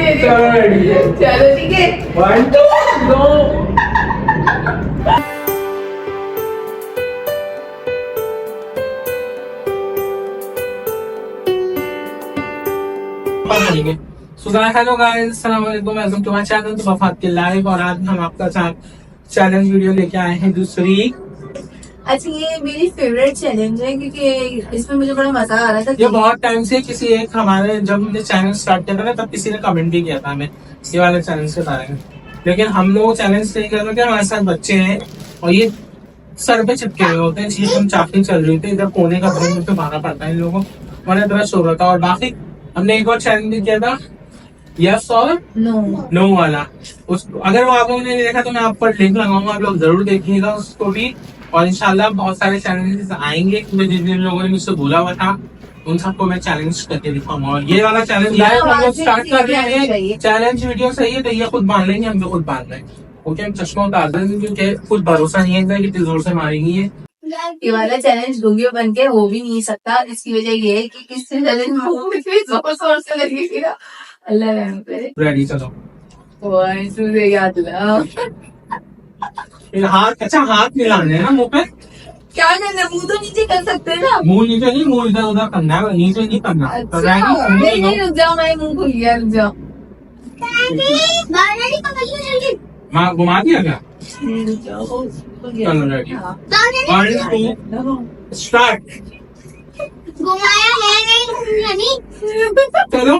चलो ठीक है, 1 2 go। हेलो गाइस, अस्सलाम वालेकुम, welcome to my channel Tooba Fahad के लाइव। और आज हम आपका साथ चैलेंज वीडियो लेके आए हैं दूसरी। अच्छा ये मेरी फेवरेट चैलेंज है क्योंकि इसमें मुझे बड़ा मजा आ रहा था। ये बहुत टाइम से किसी एक हमारे जब हमने चैनल स्टार्ट किया था ना, तब किसी ने कमेंट भी किया था हमें ये वाले चैलेंज के बारे में। लेकिन हम लोग चैलेंज नहीं कर रहे थे, हमारे साथ बच्चे हैं और ये सर पे चिपके हुए होते हैं। इसलिए हम चाकरी चल रही थी, इधर कोने का घर मुझे भागा पड़ता है इन लोगों को, मैंने तरह सो रहा था। और बाकी हमने एक और चैलेंज भी किया था, यस और नो वाला। उसको अगर वो आप लोगों ने नहीं देखा तो मैं आप पर लिंक लगाऊंगा, आप लोग जरूर देखिएगा उसको भी। और इंशाल्लाह बहुत सारे चैलेंजेस आएंगे, जिन जिन लोगों ने मुझसे बोला हुआ था उन सबको मैं चैलेंज करके दिखाऊंगा। और ये वाला चैलेंज लाइव हम लोग स्टार्ट कर रहे हैं। चैलेंज वीडियो सही है तो ये खुद बांध लेंगे, हम तो खुद बांध रहे हैं। ओके, हम चश्मा उतार देंगे क्योंकि कुछ भरोसा नहीं है कितनी जोर से मारेंगी ये वाला चैलेंज वीडियो बन के हो भी नहीं सकता। इसकी वजह ये है कि किसी चैलेंज मुंह में जोर शोर से लगेगा। अल्लाह रहम करे। रेडी, चलो याद ला। हाथ, अच्छा हाथ मिलाने हैं ना मुंह पे। क्या करना, मुंह तो नीचे कर सकते हैं ना। मुंह नीचे नहीं, मुंह इधर उधर करना है, नीचे नहीं करना। नहीं रुक जाओ, मैं मुंह खुल गया, रुक जाओ। माँ घुमा दिया क्या? चलो रेडी, 1 2 स्टार्ट। घुमाया है नहीं। चलो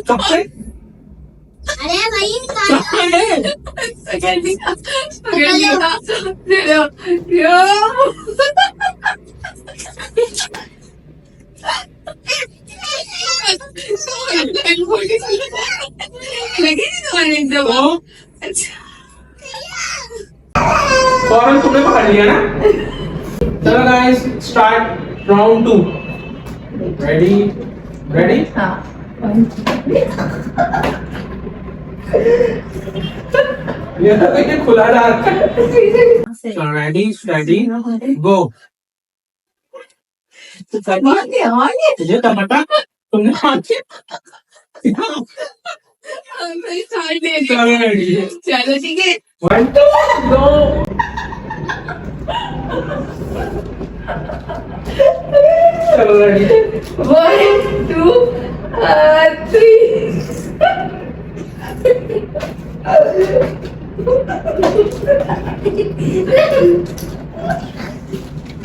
कब से? अरे भाई फौरन तुमने पकड़ लिया ना। चलो guys, start round 2। Ready ready. हाँ ये तो देखिए खुला डाल। रेडी रेडी गो। ये टमाटर तुमने चलो ठीक है, 1 2 गो। चलो रेडी, 1 2 3।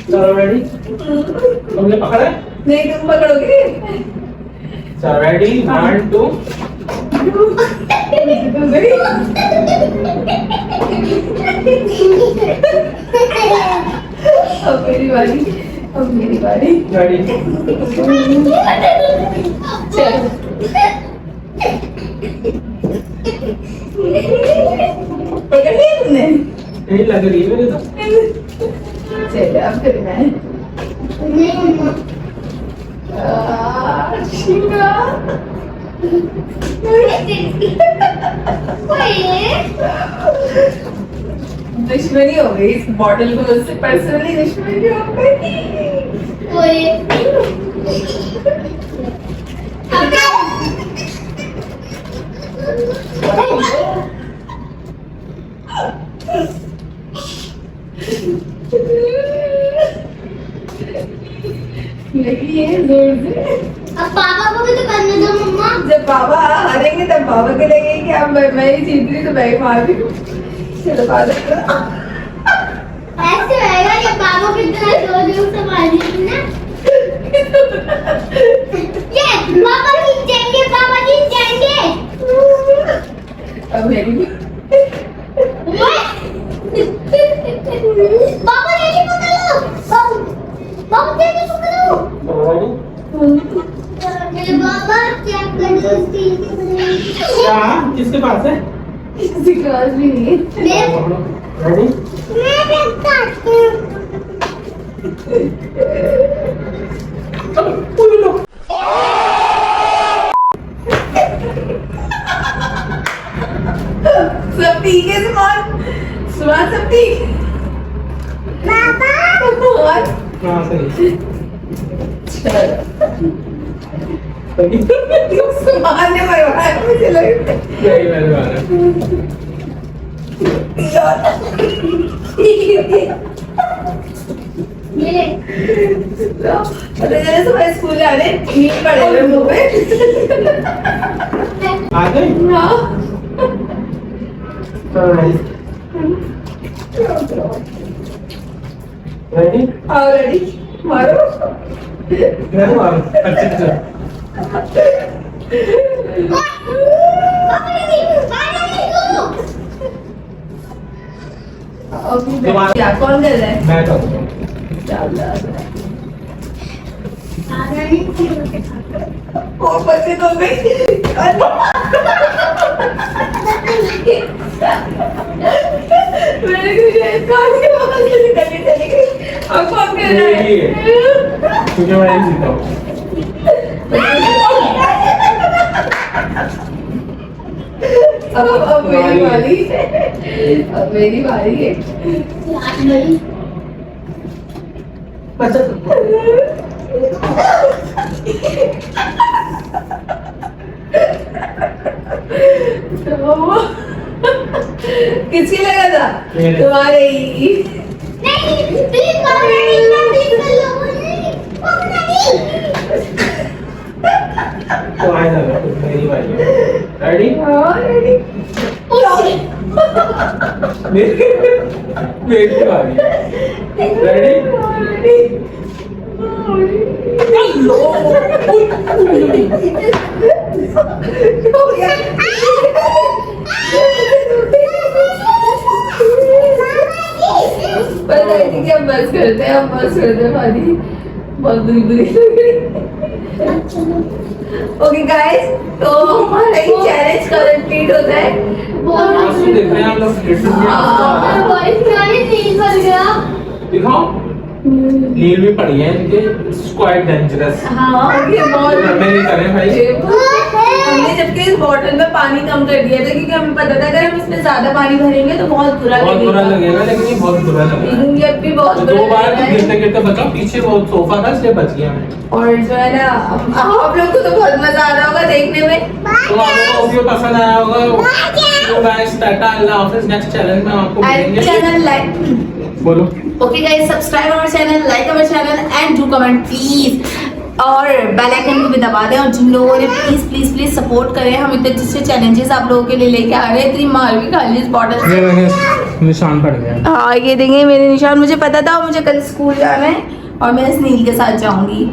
चलो रेडी। तुमने पकड़ा? नहीं तुम पकड़ोगे। चलो रेडी, 1 2। अब मेरी बारी, अब मेरी बारी। रेडी, चलो पकड़ लिया तुमने? नहीं लग रही है मुझे तो। चलो अब फिर मैं शिवा दुश्मनी हो गई इस बॉटल को उससे, पर्सनली दुश्मनी हो गई। लगी है जोर से। अब पापा को भी तो करने दो मम्मा। जब पापा हारेंगे तब पापा को लगेगा कि अब मैं ही जीत रही तो मैं ही मार रही हूँ। चलो बात ऐसे रहेगा जब पापा को इतना जोर से मारनी थी ना। ये पापा जीत जाएंगे, पापा जीत जाएंगे। अब मेरी पापा जल्दी पकड़ो, पापा जल्दी पकड़ो। मेरे पापा क्या कर रहे हैं? क्या किसके पास है? किसी के पास भी नहीं है। रेडी, मैं देखता हूँ। सब ठीक है सुमान, सुमान सब ठीक। पापा कहाँ से? चलो मारने मरवाया मुझे लग नहीं मैंने मारा। ये जैसे सुबह स्कूल जाने नींद पड़े हुए मुंह पे आ गई? हाँ रेडी? ऑलरेडी मारो मैं मारूं? अच्छा क्या कौन कर रहा है मैं करूँगा। और बच्चे तो गई मैंने कुछ कान के बगल से निकलने चली गई अब कौन कर रहा है क्योंकि मैं ही जीता हूँ। अब मेरी बारी अब मेरी बारी है किसकी लगा था मेरे। तुम्हारे ही नहीं प्लीज पापा नहीं प्लीज कर लो पापा नहीं तो आए ना मेरी बारी है। रेडी? हाँ रेडी मेरी बारी है। रेडी? बस करते हैं हम बस करते हैं पानी बहुत बुरी बुरी लग रही ओके गाइस तो हमारा ये चैलेंज कंप्लीट होता है आंसू देख रहे हैं आप लोग? वॉइस गाने तेज कर गया दिखाओ नील भी पड़ी है इनके क्वाइट डेंजरस। हाँ ये बहुत हमें नहीं करें भाई। हमने जबकि इस बॉटल में पानी कम कर दिया था क्योंकि हमें पता था अगर हम इसमें ज्यादा पानी भरेंगे तो बहुत बुरा बहुत बुरा लगेगा लगेगा लेकिन ये बहुत बुरा लगेगा। ये भी बहुत तो बुरा दो बार लगेगा। गिरते गिरते बचा पीछे वो सोफा था इसलिए बच गया मैं। और जो है ना आप लोग को तो बहुत मजा आ रहा होगा देखने में तो आप लोगों को वीडियो पसंद आया होगा तो गाइस टाटा अल्लाह हाफिज। नेक्स्ट चैलेंज में आपको मिलेंगे। चैनल लाइक बोलो okay guys subscribe our channel like our channel and do comment please और बेल आइकन को भी दबा दें और जिन लोगों ने प्लीज प्लीज प्लीज सपोर्ट करें हम इतने अच्छे चैलेंजेस आप लोगों के लिए लेके आ रहे हैं इतनी मार भी खा ली इस बॉटल से निशान पड़ गया। हाँ ये देंगे मेरे निशान मुझे पता था मुझे कल स्कूल जाना है और मैं इस नील के साथ जाऊंगी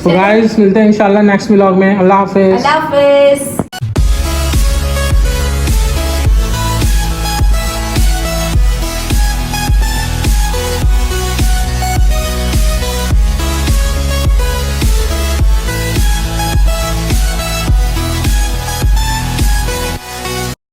तो गाइस मिलते हैं इंशाल्लाह नेक्स्ट व्लॉग में। अल्लाह हाफिज। अल्लाह हाफिज।